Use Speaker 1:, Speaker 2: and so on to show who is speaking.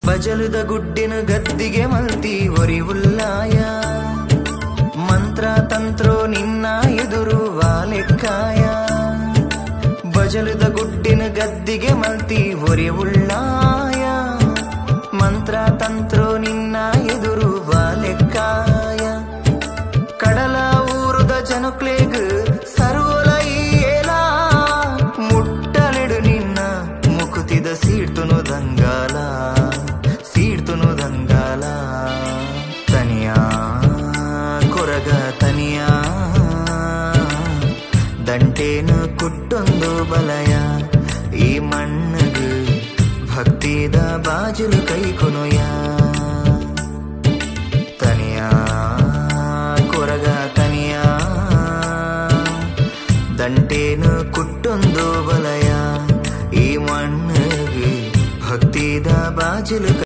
Speaker 1: ಬಜಲುದ ಗುಡ್ಡಿನ ಗದ್ದಿಗೆ ಮಲ್ತಿ ಒರಿ ಉಲ್ಲಾಯ ಮಂತ್ರ ತಂತ್ರೋ ನಿನ್ನ ಎದುರು ವಾಲೆಕ್ಕಾಯ ಬಜಲುದ ಗುಡ್ಡಿನ ಗದ್ದಿಗೆ ಮಲ್ತಿ ಒರಿ ಉಳ್ಳಾಯ ಮಂತ್ರ ತಂತ್ರೋ ನಿನ್ನ ಎದುರು ವಾಲೆಕ್ಕಾಯ ಕಡಲ ಊರುದ ಜನಕ್ಲೇಗ್ ಸರ್ವೋಲ ಏಲ ಮುಟ್ಟಲೆಡು ನಿನ್ನ ಮುಕುತಿದ ಸೀಡ್ತುನು ದಂಗಾಲ ತನಿಯಾ ಕೊರಗ ತನಿಯಾ ದಂಟೇನು ಕುಟ್ಟೊಂದು ಬಲಯ ಈ ಮಣ್ಣಗೆ ಭಕ್ತಿದ ಬಾಜುಲು ಕೈಕೊನುಯ ತನಿಯಾ ಕೊರಗ ತನಿಯಾ ದಂಟೇನು ಕುಟ್ಟೊಂದು ಬಲಯ ಈ ಮಣ್ಣಗೆ ಭಕ್ತಿದ ಬಾಜುಲು